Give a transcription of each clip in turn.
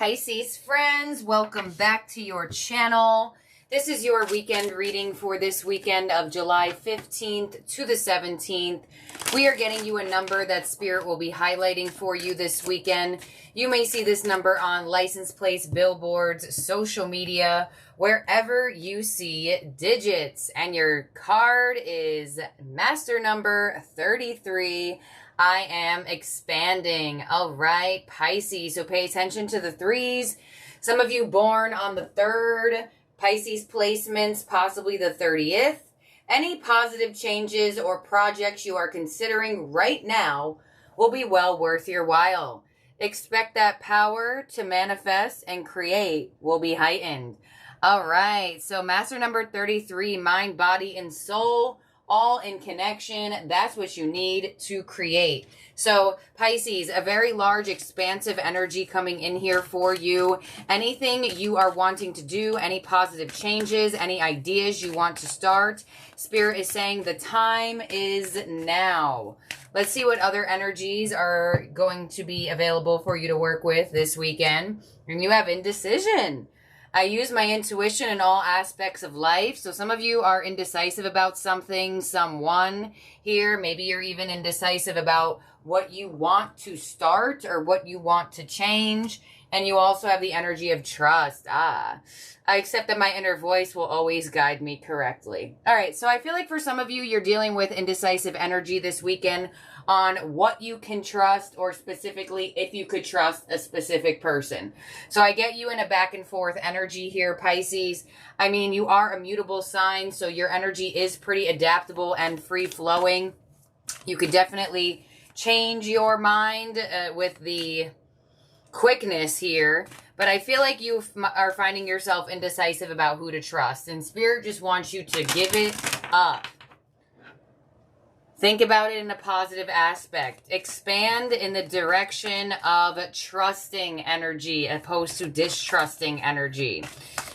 Pisces friends, welcome back to your channel. This is your weekend reading for this weekend of July 15th to the 17th. We are getting you a number that Spirit will be highlighting for you this weekend. You may see this number on license plates, billboards, social media, wherever you see digits. And your card is master number 33. I am expanding. All right, Pisces. So pay attention to the threes. Some of you born on the 3rd, Pisces placements, possibly the 30th. Any positive changes or projects you are considering right now will be well worth your while. Expect that power to manifest and create will be heightened. All right, so master number 33, mind, body, and soul, all in connection. That's what you need to create. So Pisces, a very large, expansive energy coming in here for you. Anything you are wanting to do, any positive changes, any ideas you want to start, Spirit is saying the time is now. Let's see what other energies are going to be available for you to work with this weekend. And you have indecision. I use my intuition in all aspects of life. So some of you are indecisive about something, someone here. Maybe you're even indecisive about what you want to start or what you want to change. And you also have the energy of trust. I accept that my inner voice will always guide me correctly. All right, so I feel like for some of you, you're dealing with indecisive energy this weekend on what you can trust, or specifically if you could trust a specific person. So I get you in a back and forth energy here, Pisces. I mean, you are a mutable sign, so your energy is pretty adaptable and free-flowing. You could definitely change your mind with the quickness here, but I feel like you are finding yourself indecisive about who to trust, and Spirit just wants you to give it up. Think about it in a positive aspect. Expand in the direction of trusting energy opposed to distrusting energy.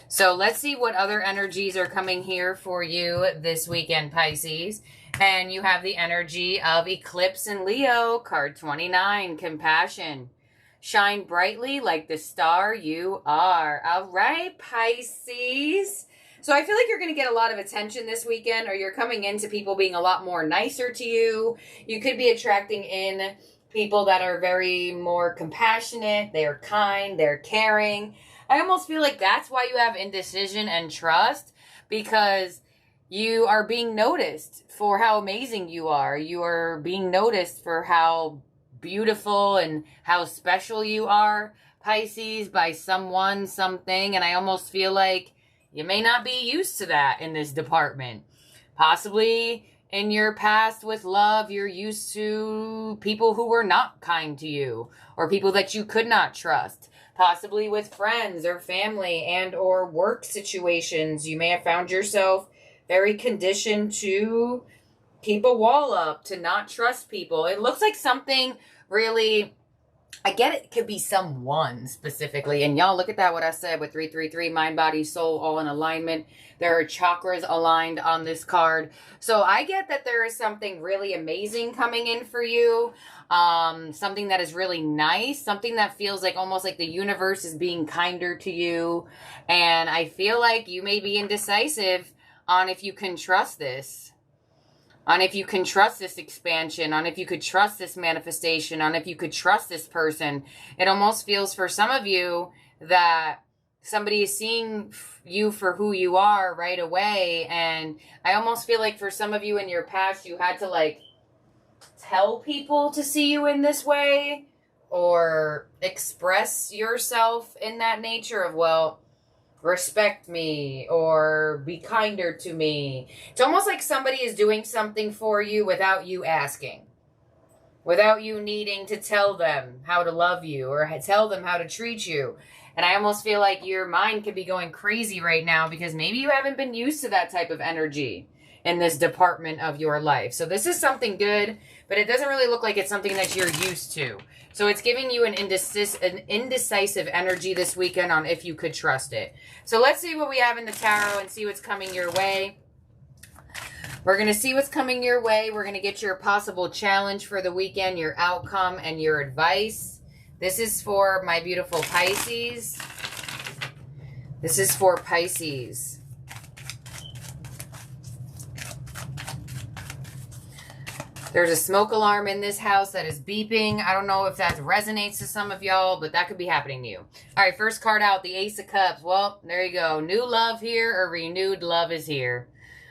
So let's see what other energies are coming here for you this weekend, Pisces. And you have the energy of Eclipse in Leo, card 29, compassion. Shine brightly like the star you are. All right, Pisces. So I feel like you're going to get a lot of attention this weekend, or you're coming into people being a lot more nicer to you. You could be attracting in people that are very more compassionate. They're kind. They're caring. I almost feel like that's why you have indecision and trust, because you are being noticed for how amazing you are. You are being noticed for how beautiful and how special you are, Pisces, by someone, something. And I almost feel like you may not be used to that in this department. Possibly in your past with love, you're used to people who were not kind to you, or people that you could not trust. Possibly with friends or family and or work situations. You may have found yourself very conditioned to keep a wall up, to not trust people. It looks like something really, I get it could be someone specifically. And y'all, look at that, what I said with 333, mind, body, soul, all in alignment. There are chakras aligned on this card. So I get that there is something really amazing coming in for you. Something that is really nice. Something that feels like almost like the universe is being kinder to you. And I feel like you may be indecisive on if you can trust this. On if you can trust this expansion, on if you could trust this manifestation, on if you could trust this person. It almost feels for some of you that somebody is seeing you for who you are right away. And I almost feel like for some of you in your past, you had to like tell people to see you in this way, or express yourself in that nature of, well, respect me or be kinder to me. It's almost like somebody is doing something for you without you asking, without you needing to tell them how to love you or tell them how to treat you. And I almost feel like your mind could be going crazy right now because maybe you haven't been used to that type of energy in this department of your life. So this is something good, but it doesn't really look like it's something that you're used to. So it's giving you an indecisive energy this weekend on if you could trust it. So let's see what we have in the tarot and see what's coming your way. We're going to see what's coming your way. We're going to get your possible challenge for the weekend, your outcome, and your advice. This is for my beautiful Pisces. This is for Pisces. There's a smoke alarm in this house that is beeping. I don't know if that resonates to some of y'all, but that could be happening to you. All right, first card out, the Ace of Cups. Well, there you go. New love here, or renewed love is here.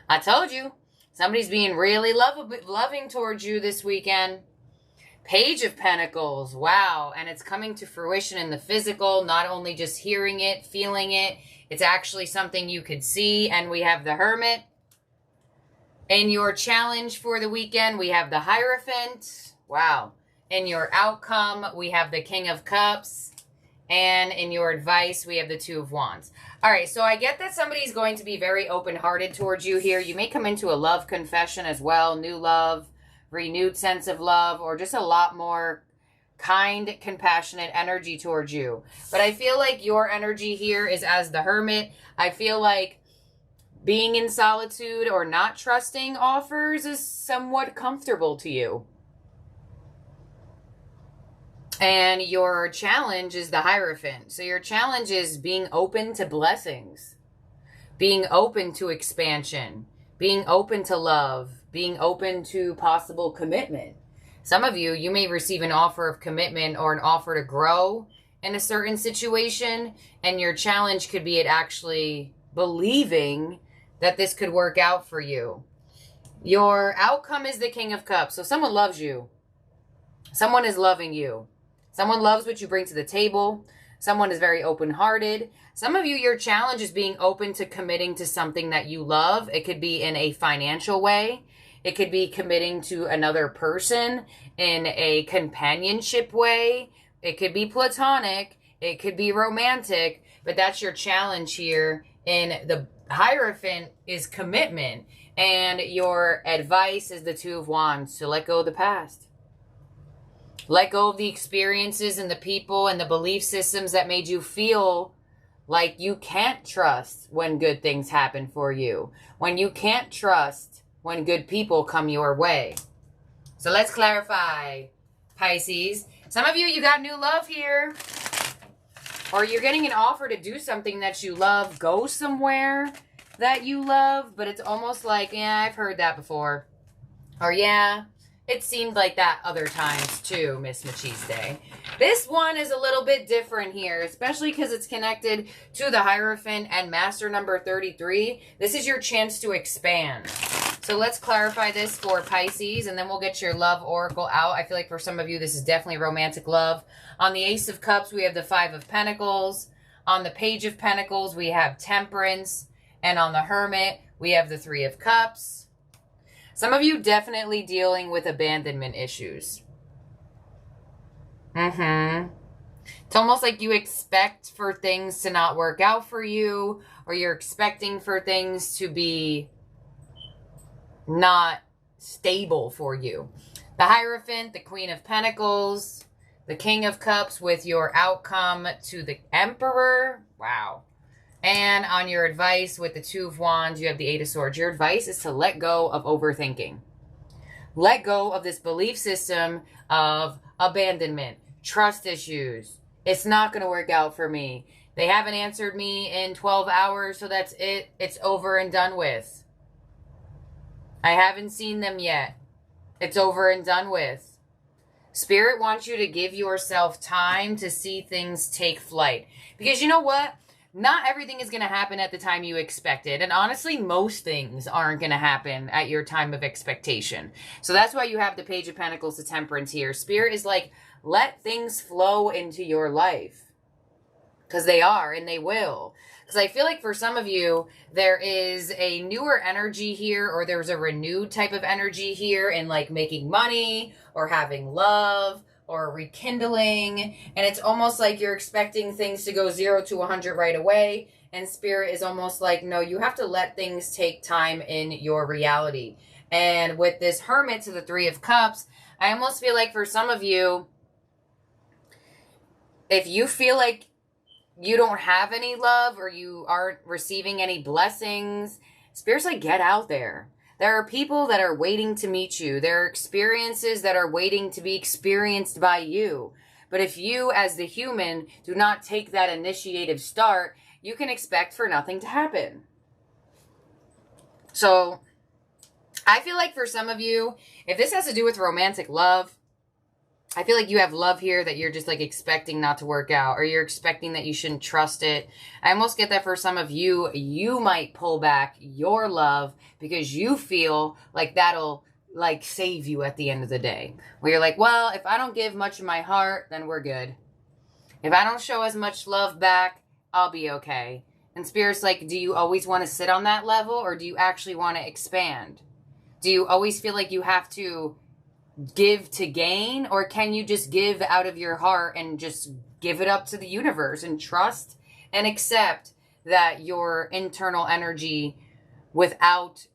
I told you. Somebody's being really loving towards you this weekend. Page of Pentacles. Wow. And it's coming to fruition in the physical, not only just hearing it, feeling it. It's actually something you could see. And we have the Hermit. In your challenge for the weekend, we have the Hierophant. Wow. In your outcome, we have the King of Cups. And in your advice, we have the Two of Wands. All right, so I get that somebody's going to be very open-hearted towards you here. You may come into a love confession as well. New love, renewed sense of love, or just a lot more kind, compassionate energy towards you. But I feel like your energy here is as the Hermit. I feel like being in solitude or not trusting offers is somewhat comfortable to you. And your challenge is the Hierophant. So your challenge is being open to blessings, being open to expansion, being open to love, being open to possible commitment. Some of you may receive an offer of commitment or an offer to grow in a certain situation. And your challenge could be at actually believing that this could work out for you. Your outcome is the King of Cups. So someone loves you. Someone is loving you. Someone loves what you bring to the table. Someone is very open-hearted. Some of you, your challenge is being open to committing to something that you love. It could be in a financial way. It could be committing to another person in a companionship way. It could be platonic. It could be romantic. But that's your challenge here. In the Hierophant is commitment. And your advice is the Two of Wands, to let go of the past. Let go of the experiences and the people and the belief systems that made you feel like you can't trust when good things happen for you. When you can't trust when good people come your way. So let's clarify, Pisces. Some of you, you got new love here. Or you're getting an offer to do something that you love. Go somewhere that you love. But it's almost like, yeah, I've heard that before. Or yeah, it seemed like that other times too, Miss Machiste. This one is a little bit different here, especially because it's connected to the Hierophant and Master number 33. This is your chance to expand. So let's clarify this for Pisces, and then we'll get your love oracle out. I feel like for some of you, this is definitely romantic love. On the Ace of Cups, we have the Five of Pentacles. On the Page of Pentacles, we have Temperance. And on the Hermit, we have the Three of Cups. Some of you definitely dealing with abandonment issues. It's almost like you expect for things to not work out for you, or you're expecting for things to be not stable for you. The Hierophant, the Queen of Pentacles, the King of Cups with your outcome to the Emperor. Wow. And on your advice with the Two of Wands, you have the Eight of Swords. Your advice is to let go of overthinking. Let go of this belief system of abandonment, trust issues. It's not going to work out for me. They haven't answered me in 12 hours, so that's it. It's over and done with. I haven't seen them yet. It's over and done with. Spirit wants you to give yourself time to see things take flight. Because you know what? Not everything is going to happen at the time you expected. And honestly, most things aren't going to happen at your time of expectation. So that's why you have the Page of Pentacles, the Temperance here. Spirit is like, let things flow into your life. Because they are, and they will. Because I feel like for some of you, there is a newer energy here, or there's a renewed type of energy here in like making money, or having love, or rekindling, and it's almost like you're expecting things to go 0 to 100 right away, and Spirit is almost like, no, you have to let things take time in your reality. And with this Hermit to the Three of Cups, I almost feel like for some of you, if you feel like you don't have any love or you aren't receiving any blessings, Spirit's like, get out there. There are people that are waiting to meet you. There are experiences that are waiting to be experienced by you. But if you, as the human, do not take that initiative start, you can expect for nothing to happen. So I feel like for some of you, if this has to do with romantic love, I feel like you have love here that you're just like expecting not to work out, or you're expecting that you shouldn't trust it. I almost get that for some of you, you might pull back your love because you feel like that'll like save you at the end of the day. Where you're like, well, if I don't give much of my heart, then we're good. If I don't show as much love back, I'll be okay. And Spirit's like, do you always want to sit on that level, or do you actually want to expand? Do you always feel like you have to give to gain, or can you just give out of your heart and just give it up to the universe and trust and accept that your internal energy without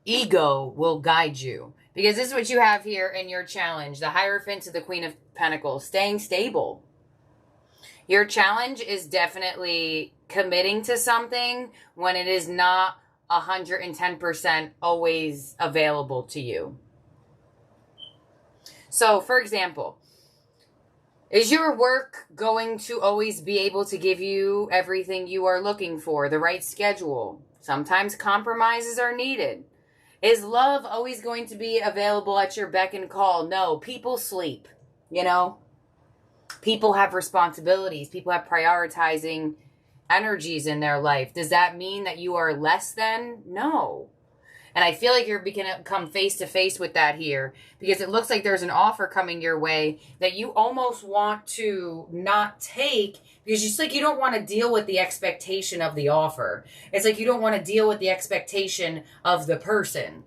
ego will guide you? Because this is what you have here in your challenge, the Hierophant to the Queen of Pentacles, staying stable. Your challenge is definitely committing to something when it is not 110% always available to you. So, for example, is your work going to always be able to give you everything you are looking for, the right schedule? Sometimes compromises are needed. Is love always going to be available at your beck and call? No, people sleep, you know? People have responsibilities. People have prioritizing energies in their life. Does that mean that you are less than? No. And I feel like you're going to come face to face with that here, because it looks like there's an offer coming your way that you almost want to not take, because it's like you don't want to deal with the expectation of the offer. It's like you don't want to deal with the expectation of the person.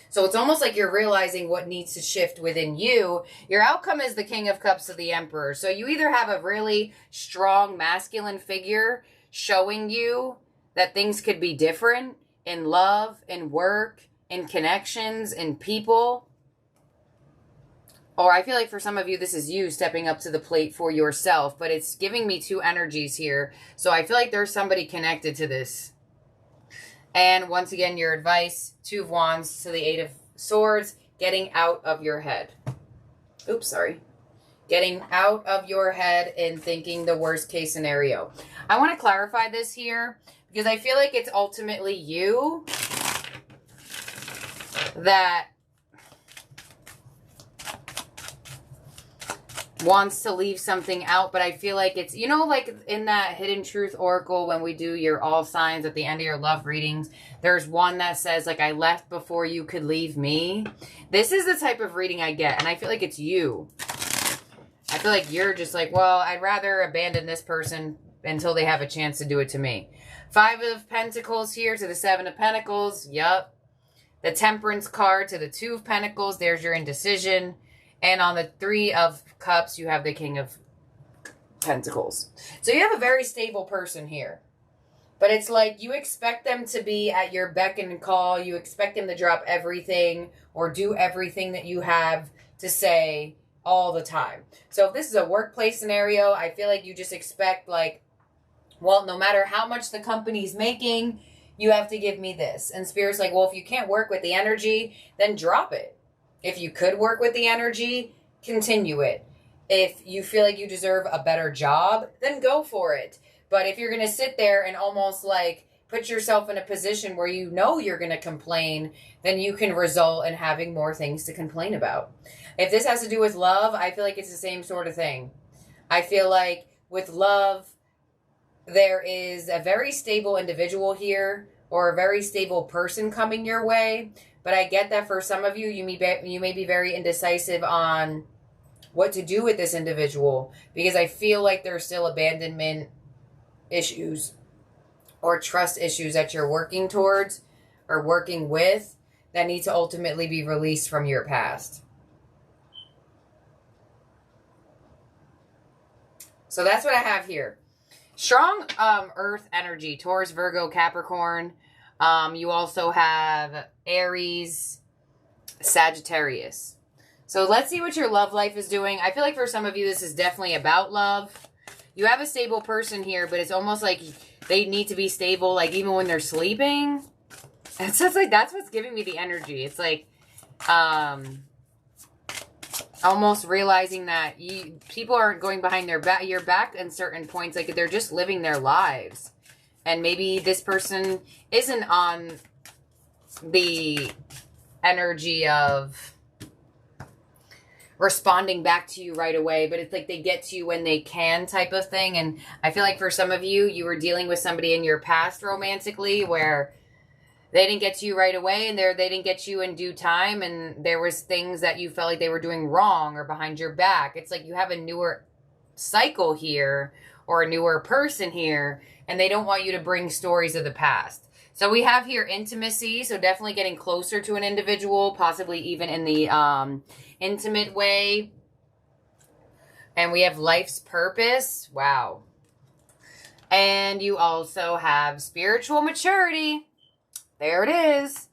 So it's almost like you're realizing what needs to shift within you. Your outcome is the King of Cups to the Emperor. So you either have a really strong masculine figure showing you that things could be different, in love, in work, in connections, in people. Or I feel like for some of you, this is you stepping up to the plate for yourself. But it's giving me two energies here. So I feel like there's somebody connected to this. And once again, your advice, Two of Wands to the Eight of Swords, getting out of your head. Oops, sorry. Getting out of your head and thinking the worst case scenario. I want to clarify this here, because I feel like it's ultimately you that wants to leave something out, but I feel like it's, you know, like in that Hidden Truth Oracle, when we do your all signs at the end of your love readings, there's one that says, like, I left before you could leave me. This is the type of reading I get, and I feel like it's you. I feel like you're just like, well, I'd rather abandon this person until they have a chance to do it to me. Five of Pentacles here to the Seven of Pentacles. Yup. The Temperance card to the Two of Pentacles. There's your indecision. And on the Three of Cups, you have the King of Pentacles. So you have a very stable person here. But it's like you expect them to be at your beck and call. You expect them to drop everything or do everything that you have to say all the time. So if this is a workplace scenario, I feel like you just expect, like, well, no matter how much the company's making, you have to give me this. And Spirit's like, well, if you can't work with the energy, then drop it. If you could work with the energy, continue it. If you feel like you deserve a better job, then go for it. But if you're going to sit there and almost like put yourself in a position where you know you're going to complain, then you can result in having more things to complain about. If this has to do with love, I feel like it's the same sort of thing. I feel like with love, there is a very stable individual here, or a very stable person coming your way. But I get that for some of you, you may be very indecisive on what to do with this individual, because I feel like there's still abandonment issues or trust issues that you're working towards or working with that need to ultimately be released from your past. So that's what I have here. Strong earth energy, Taurus, Virgo, Capricorn. You also have Aries, Sagittarius. So let's see what your love life is doing. I feel like for some of you, this is definitely about love. You have a stable person here, but it's almost like they need to be stable, like even when they're sleeping. It's just like, that's what's giving me the energy. It's like, almost realizing that people aren't going behind your back in certain points. Like, they're just living their lives. And maybe this person isn't on the energy of responding back to you right away, but it's like they get to you when they can type of thing. And I feel like for some of you, you were dealing with somebody in your past romantically where they didn't get to you right away, and they didn't get you in due time, and there was things that you felt like they were doing wrong or behind your back. It's like you have a newer cycle here or a newer person here, and they don't want you to bring stories of the past. So we have here intimacy, so definitely getting closer to an individual, possibly even in the intimate way. And we have life's purpose. Wow. And you also have spiritual maturity. There it is.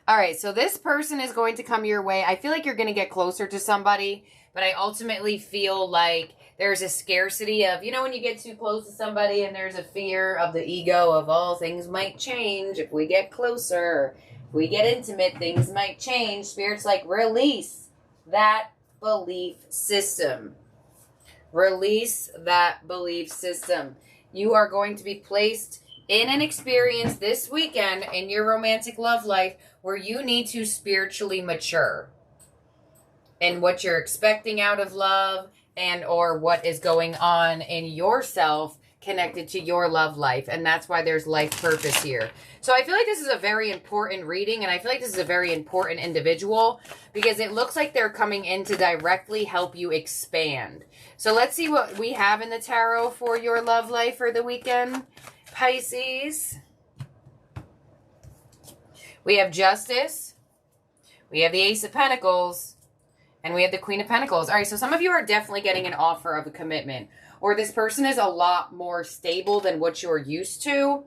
All right, so this person is going to come your way. I feel like you're going to get closer to somebody, but I ultimately feel like there's a scarcity of, you know, when you get too close to somebody and there's a fear of the ego of, oh, things might change if we get closer. If we get intimate, things might change. Spirit's like, release that belief system. Release that belief system. You are going to be placed in an experience this weekend in your romantic love life where you need to spiritually mature in what you're expecting out of love and or what is going on in yourself connected to your love life. And that's why there's life purpose here. So I feel like this is a very important reading, and I feel like this is a very important individual because it looks like they're coming in to directly help you expand. So let's see what we have in the tarot for your love life for the weekend. Pisces. We have Justice. We have the Ace of Pentacles. And we have the Queen of Pentacles. All right, so some of you are definitely getting an offer of a commitment. Or this person is a lot more stable than what you're used to.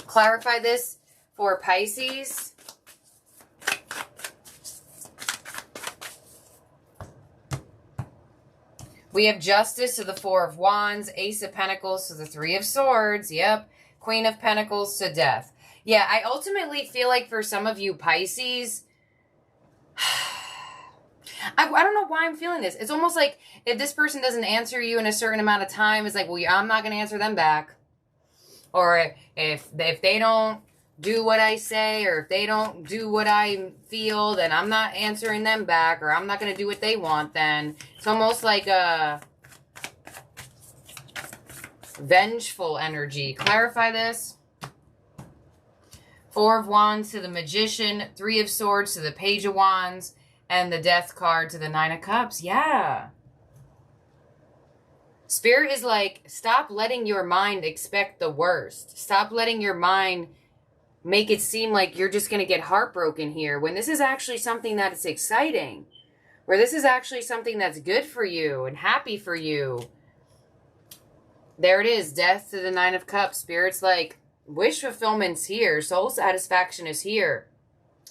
Clarify this for Pisces. We have Justice to the Four of Wands, Ace of Pentacles to the Three of Swords. Yep. Queen of Pentacles to Death. Yeah, I ultimately feel like for some of you Pisces, I don't know why I'm feeling this. It's almost like if this person doesn't answer you in a certain amount of time, it's like, well, I'm not going to answer them back. Or if they don't do what I say, or if they don't do what I feel, then I'm not answering them back, or I'm not going to do what they want then. It's almost like a vengeful energy. Clarify this. Four of Wands to the Magician, Three of Swords to the Page of Wands, and the Death card to the Nine of Cups. Yeah. Spirit is like, stop letting your mind expect the worst. Stop letting your mind make it seem like you're just going to get heartbroken here, when this is actually something that's exciting. Where this is actually something that's good for you and happy for you. There it is. Death to the Nine of Cups. Spirit's like, wish fulfillment's here. Soul satisfaction is here.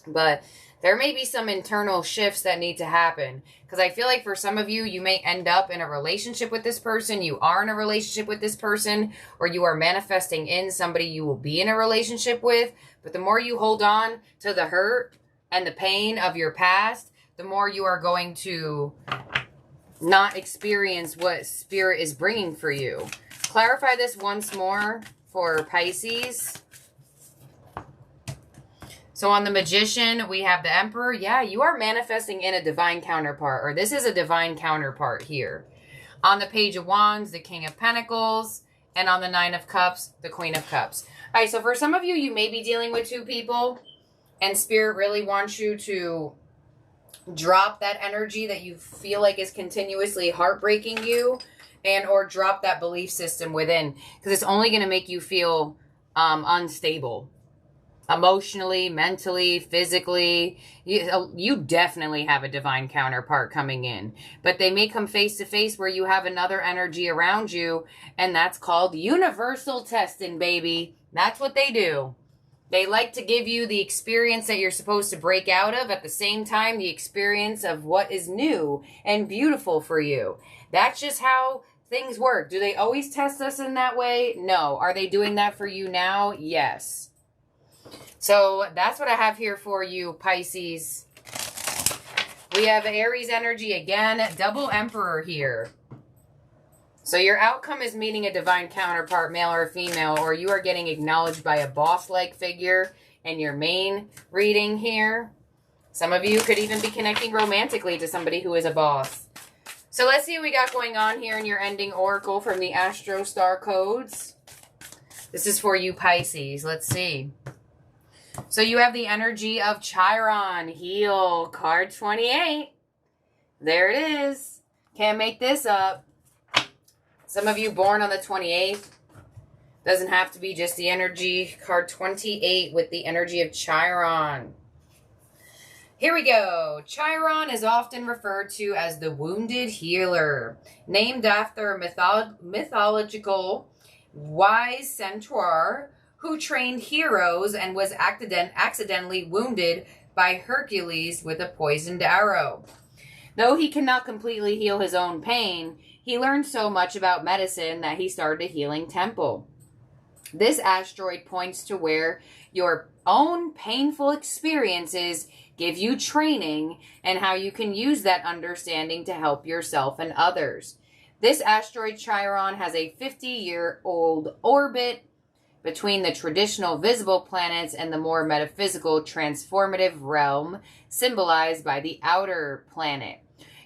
But there may be some internal shifts that need to happen. Because I feel like for some of you, you may end up in a relationship with this person. You are in a relationship with this person. Or you are manifesting in somebody you will be in a relationship with. But the more you hold on to the hurt and the pain of your past, the more you are going to not experience what Spirit is bringing for you. Clarify this once more for Pisces. So on the Magician, we have the Emperor. Yeah, you are manifesting in a divine counterpart, or this is a divine counterpart here. On the Page of Wands, the King of Pentacles, and on the Nine of Cups, the Queen of Cups. All right, so for some of you, you may be dealing with two people, and Spirit really wants you to drop that energy that you feel like is continuously heartbreaking you, and or drop that belief system within, because it's only going to make you feel unstable. Emotionally, mentally, physically. You definitely have a divine counterpart coming in. But they may come face to face where you have another energy around you. And that's called universal testing, baby. That's what they do. They like to give you the experience that you're supposed to break out of. At the same time, the experience of what is new and beautiful for you. That's just how things work. Do they always test us in that way? No. Are they doing that for you now? Yes. So that's what I have here for you, Pisces. We have Aries energy again, double Emperor here. So your outcome is meeting a divine counterpart, male or female, or you are getting acknowledged by a boss-like figure in your main reading here. Some of you could even be connecting romantically to somebody who is a boss. So let's see what we got going on here in your ending oracle from the Astro Star codes. This is for you Pisces. Let's see. So you have the energy of Chiron, heal, card 28. There it is. Can't make this up. Some of you born on the 28th. Doesn't have to be just the energy. Card 28 with the energy of Chiron. Here we go. Chiron is often referred to as the wounded healer. Named after a mythological wise centaur who trained heroes and was accidentally wounded by Hercules with a poisoned arrow. Though he cannot completely heal his own pain, he learned so much about medicine that he started a healing temple. This asteroid points to where your own painful experiences give you training and how you can use that understanding to help yourself and others. This asteroid Chiron has a 50-year-old orbit between the traditional visible planets and the more metaphysical transformative realm symbolized by the outer planet.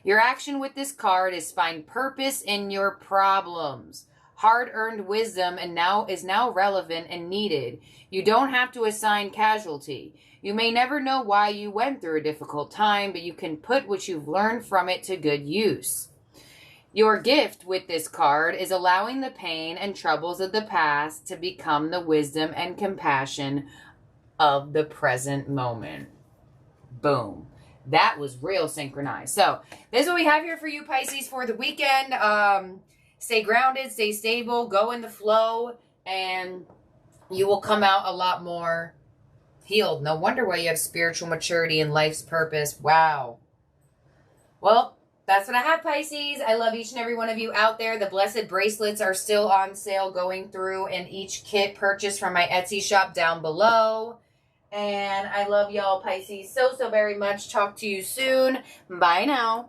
Your action with this card is find purpose in your problems. Hard-earned wisdom is now relevant and needed. You don't have to assign casualty. You may never know why you went through a difficult time, but you can put what you've learned from it to good use. Your gift with this card is allowing the pain and troubles of the past to become the wisdom and compassion of the present moment. Boom. That was real synchronized. So, this is what we have here for you, Pisces, for the weekend. Stay grounded, stay stable, go in the flow, and you will come out a lot more healed. No wonder why you have spiritual maturity and life's purpose. Wow. Well, that's what I have, Pisces. I love each and every one of you out there. The blessed bracelets are still on sale, going through in each kit purchased from my Etsy shop down below. And I love y'all, Pisces, so very much. Talk to you soon. Bye now.